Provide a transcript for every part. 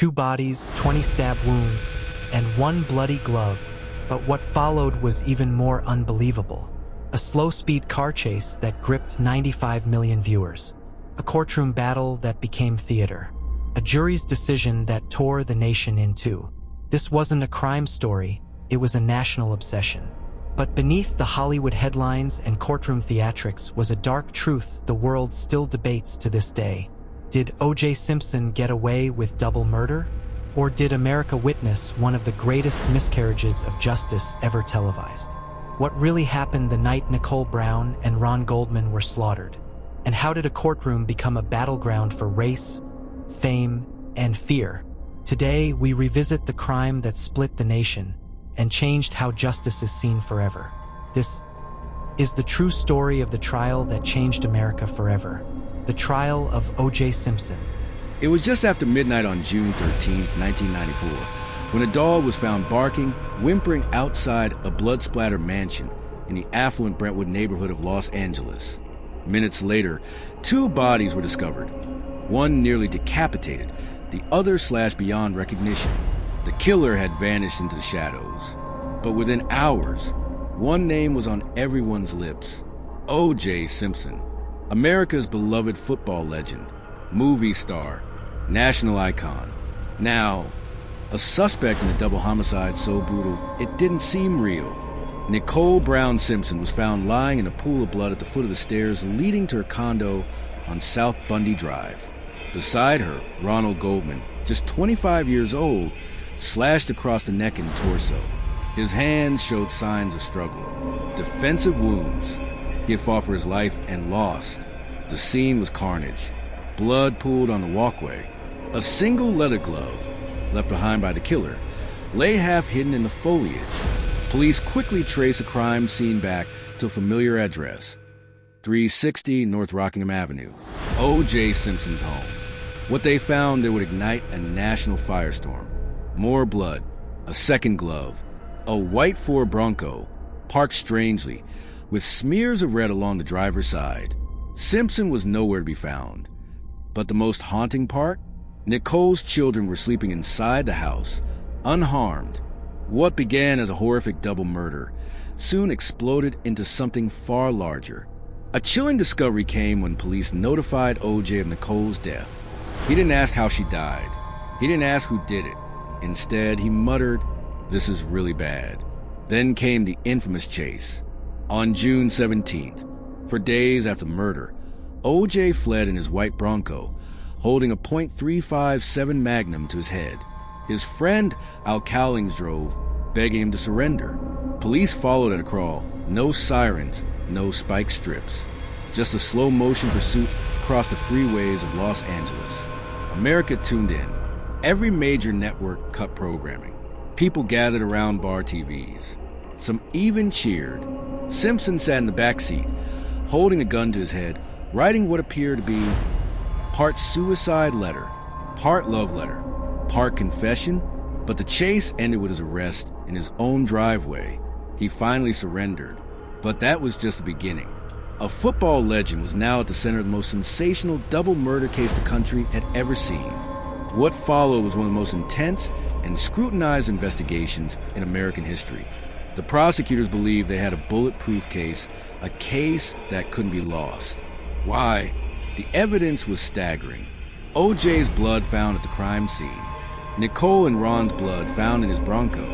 2 bodies, 20 stab wounds, and 1 bloody glove. But what followed was even more unbelievable. A slow-speed car chase that gripped 95 million viewers. A courtroom battle that became theater. A jury's decision that tore the nation in two. This wasn't a crime story, it was a national obsession. But beneath the Hollywood headlines and courtroom theatrics was a dark truth the world still debates to this day. Did O.J. Simpson get away with double murder? Or did America witness one of the greatest miscarriages of justice ever televised? What really happened the night Nicole Brown and Ron Goldman were slaughtered? And how did a courtroom become a battleground for race, fame, and fear? Today, we revisit the crime that split the nation and changed how justice is seen forever. This is the true story of the trial that changed America forever. The trial of O.J. Simpson. It was just after midnight on June 13, 1994, when a dog was found barking, whimpering outside a blood-splattered mansion in the affluent Brentwood neighborhood of Los Angeles. Minutes later, 2 bodies were discovered. One nearly decapitated, the other slashed beyond recognition. The killer had vanished into the shadows. But within hours, one name was on everyone's lips: O.J. Simpson. America's beloved football legend, movie star, national icon. Now, a suspect in a double homicide so brutal it didn't seem real. Nicole Brown Simpson was found lying in a pool of blood at the foot of the stairs leading to her condo on South Bundy Drive. Beside her, Ron Goldman, just 25 years old, slashed across the neck and torso. His hands showed signs of struggle, defensive wounds. He had fought for his life and lost. The scene was carnage. Blood pooled on the walkway. A single leather glove, left behind by the killer, lay half hidden in the foliage. Police quickly traced the crime scene back to a familiar address, 360 North Rockingham Avenue, O.J. Simpson's home. What they found that would ignite a national firestorm. More blood, a second glove, a white Ford Bronco, parked strangely, with smears of red along the driver's side. Simpson was nowhere to be found. But the most haunting part? Nicole's children were sleeping inside the house, unharmed. What began as a horrific double murder soon exploded into something far larger. A chilling discovery came when police notified O.J. of Nicole's death. He didn't ask how she died. He didn't ask who did it. Instead, he muttered, "This is really bad." Then came the infamous chase. On June 17th, for days after the murder, O.J. fled in his white Bronco, holding a .357 Magnum to his head. His friend Al Cowlings drove, begging him to surrender. Police followed at a crawl. No sirens, no spike strips. Just a slow-motion pursuit across the freeways of Los Angeles. America tuned in. Every major network cut programming. People gathered around bar TVs. Some even cheered. Simpson sat in the back seat, holding a gun to his head, writing what appeared to be part suicide letter, part love letter, part confession. But the chase ended with his arrest in his own driveway. He finally surrendered. But that was just the beginning. A football legend was now at the center of the most sensational double murder case the country had ever seen. What followed was one of the most intense and scrutinized investigations in American history. The prosecutors believed they had a bulletproof case, a case that couldn't be lost. Why? The evidence was staggering. O.J.'s blood found at the crime scene. Nicole and Ron's blood found in his Bronco.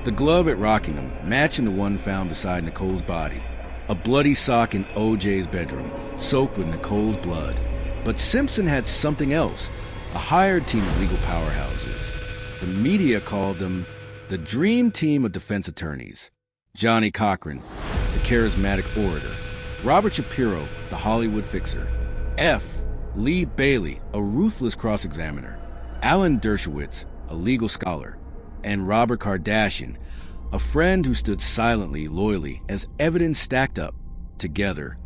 The glove at Rockingham matching the one found beside Nicole's body. A bloody sock in O.J.'s bedroom, soaked with Nicole's blood. But Simpson had something else, a hired team of legal powerhouses. The media called them the dream team of defense attorneys. Johnnie Cochran, the charismatic orator. Robert Shapiro, the Hollywood fixer. F. Lee Bailey, a ruthless cross-examiner. Alan Dershowitz, a legal scholar. And Robert Kardashian, a friend who stood silently, loyally, as evidence stacked up. Together,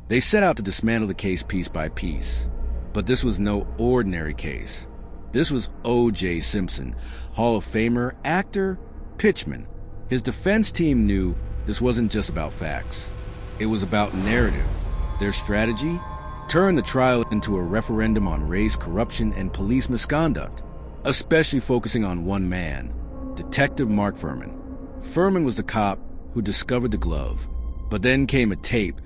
they set out to dismantle the case piece by piece. But this was no ordinary case. This was O.J. Simpson, Hall of Famer, actor, pitchman. His defense team knew this wasn't just about facts. It was about narrative. Their strategy? Turn the trial into a referendum on race, corruption, and police misconduct. especially focusing on one man, Detective Mark Fuhrman. Fuhrman was the cop who discovered the glove, but then came a tape,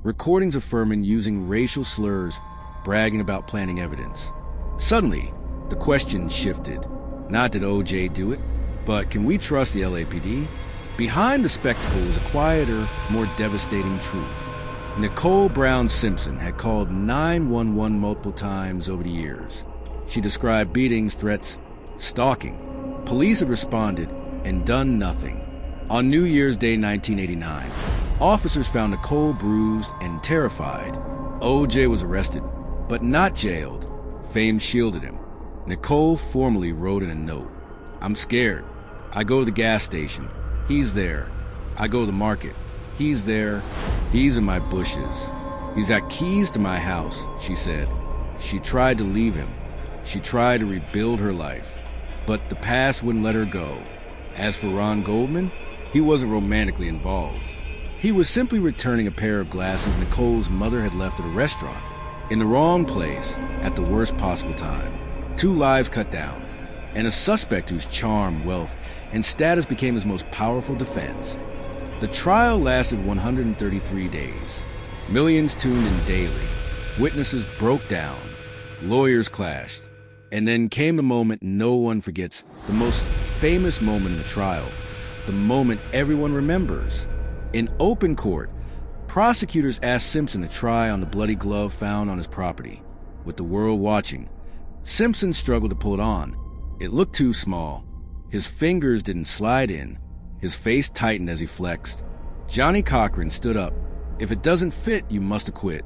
recordings of Fuhrman using racial slurs, bragging about planting evidence. Suddenly, the question shifted. Not did O.J. do it, but can we trust the LAPD? Behind the spectacle was a quieter, more devastating truth. Nicole Brown Simpson had called 911 multiple times over the years. She described beatings, threats, stalking. Police had responded and done nothing. On New Year's Day 1989, officers found Nicole bruised and terrified. O.J. was arrested, but not jailed. Fame shielded him. Nicole formally wrote in a note, "I'm scared. I go to the gas station. He's there. I go to the market. He's there. He's in my bushes. He's got keys to my house," she said. She tried to leave him. She tried to rebuild her life. But the past wouldn't let her go. As for Ron Goldman, he wasn't romantically involved. He was simply returning a pair of glasses Nicole's mother had left at a restaurant, in the wrong place, at the worst possible time. 2 lives cut down, and a suspect whose charm, wealth, and status became his most powerful defense. The trial lasted 133 days. Millions tuned in daily. Witnesses broke down. Lawyers clashed. And then came the moment no one forgets, the most famous moment in the trial, the moment everyone remembers. In open court, prosecutors asked Simpson to try on the bloody glove found on his property. With the world watching, Simpson struggled to pull it on. It looked too small. His fingers didn't slide in. His face tightened as he flexed. Johnnie Cochran stood up. "If it doesn't fit, you must acquit,"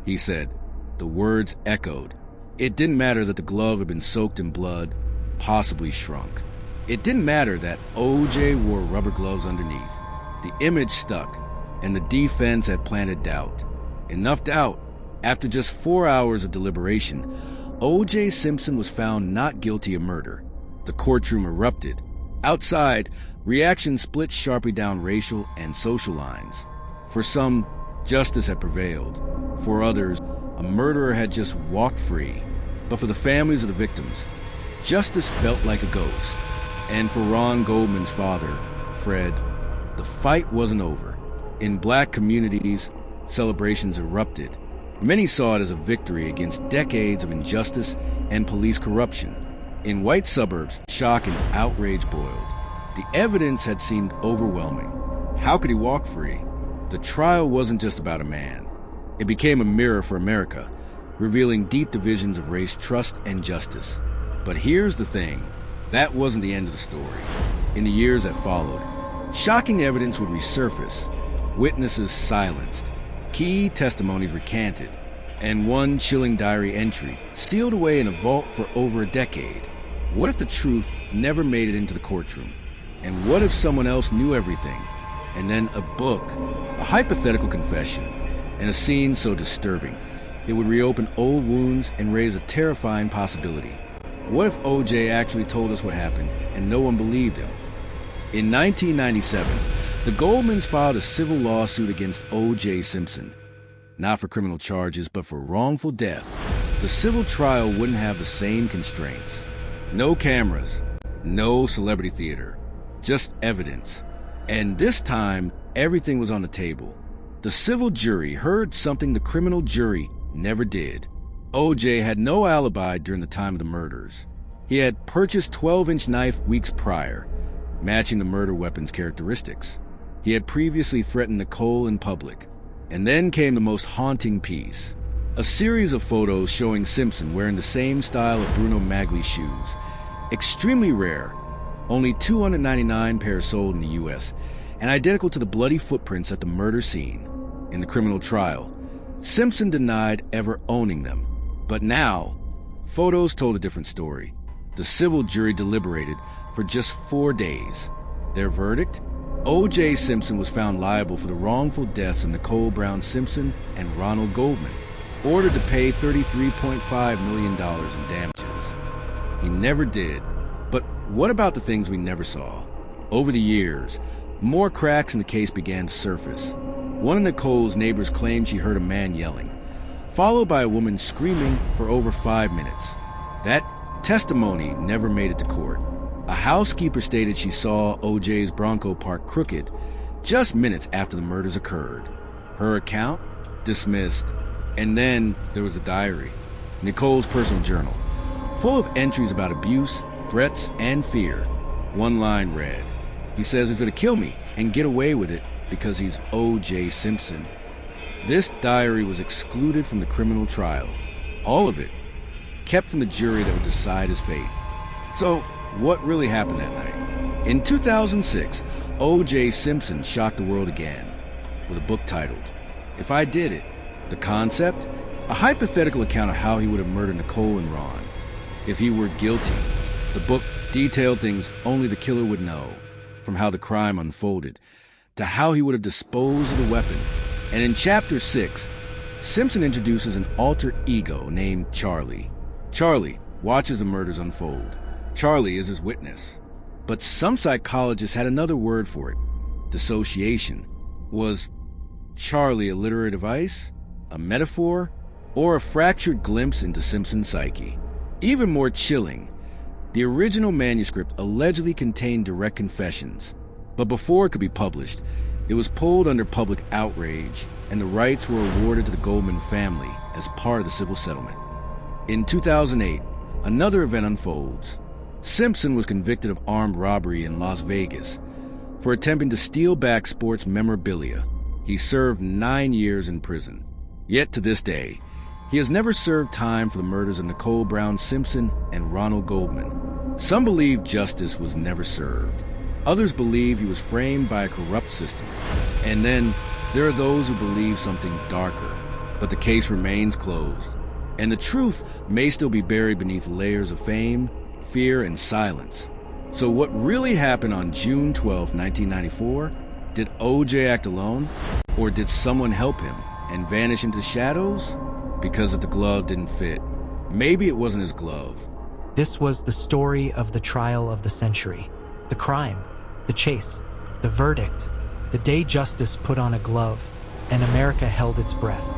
he said. The words echoed. It didn't matter that the glove had been soaked in blood, possibly shrunk. It didn't matter that O.J. wore rubber gloves underneath. The image stuck, and the defense had planted doubt. Enough doubt. After just 4 hours of deliberation, O.J. Simpson was found not guilty of murder. The courtroom erupted. Outside, reactions split sharply down racial and social lines. For some, justice had prevailed. For others, a murderer had just walked free. But for the families of the victims, justice felt like a ghost. And for Ron Goldman's father, Fred, the fight wasn't over. In black communities, celebrations erupted. Many saw it as a victory against decades of injustice and police corruption. In white suburbs, shock and outrage boiled. The evidence had seemed overwhelming. How could he walk free? The trial wasn't just about a man. It became a mirror for America, revealing deep divisions of race, trust, and justice. But here's the thing. That wasn't the end of the story. In the years that followed, shocking evidence would resurface, witnesses silenced, key testimonies recanted, and one chilling diary entry sealed away in a vault for over a decade. What if the truth never made it into the courtroom? And what if someone else knew everything? And then a book, a hypothetical confession, and a scene so disturbing it would reopen old wounds and raise a terrifying possibility. What if O.J. actually told us what happened and no one believed him? In 1997, the Goldmans filed a civil lawsuit against O.J. Simpson. Not for criminal charges, but for wrongful death. The civil trial wouldn't have the same constraints. No cameras, no celebrity theater, just evidence. And this time, everything was on the table. The civil jury heard something the criminal jury never did. O.J. had no alibi during the time of the murders. He had purchased 12-inch knife weeks prior, matching the murder weapon's characteristics. He had previously threatened Nicole in public. And then came the most haunting piece. A series of photos showing Simpson wearing the same style of Bruno Magli's shoes. Extremely rare. Only 299 pairs sold in the U.S., and identical to the bloody footprints at the murder scene. In the criminal trial, Simpson denied ever owning them. But now, photos told a different story. The civil jury deliberated for just 4 days. Their verdict? O.J. Simpson was found liable for the wrongful deaths of Nicole Brown Simpson and Ronald Goldman, ordered to pay $33.5 million in damages. He never did. But what about the things we never saw? Over the years, more cracks in the case began to surface. One of Nicole's neighbors claimed she heard a man yelling, followed by a woman screaming for over 5 minutes. That testimony never made it to court. A housekeeper stated she saw O.J.'s Bronco parked crooked just minutes after the murders occurred. Her account? Dismissed. And then there was a diary, Nicole's personal journal, full of entries about abuse, threats, and fear. One line read, "He says he's going to kill me and get away with it because he's O.J. Simpson." This diary was excluded from the criminal trial. All of it kept from the jury that would decide his fate. So, what really happened that night? In 2006, O.J. Simpson shocked the world again with a book titled, "If I Did It." The concept? A hypothetical account of how he would have murdered Nicole and Ron. If he were guilty, the book detailed things only the killer would know, from how the crime unfolded to how he would have disposed of the weapon. And in Chapter 6, Simpson introduces an alter ego named Charlie. Charlie watches the murders unfold. Charlie is his witness. But some psychologists had another word for it. Dissociation. Was Charlie a literary device? A metaphor? Or a fractured glimpse into Simpson's psyche? Even more chilling, the original manuscript allegedly contained direct confessions, but before it could be published, it was pulled under public outrage, and the rights were awarded to the Goldman family as part of the civil settlement. In 2008, another event unfolds. Simpson was convicted of armed robbery in Las Vegas for attempting to steal back sports memorabilia. He served 9 years in prison. Yet to this day, he has never served time for the murders of Nicole Brown Simpson and Ron Goldman. Some believe justice was never served. Others believe he was framed by a corrupt system. And then there are those who believe something darker, but the case remains closed. And the truth may still be buried beneath layers of fame, fear, and silence. So what really happened on June 12, 1994? Did O.J. act alone? Or did someone help him and vanish into the shadows? Because if the glove didn't fit, maybe it wasn't his glove. This was the story of the trial of the century. The crime, the chase, the verdict, the day justice put on a glove, and America held its breath.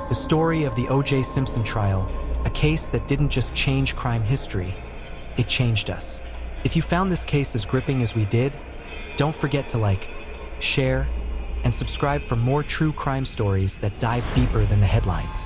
The story of the O.J. Simpson trial, a case that didn't just change crime history, it changed us. If you found this case as gripping as we did, don't forget to like, share, and subscribe for more true crime stories that dive deeper than the headlines.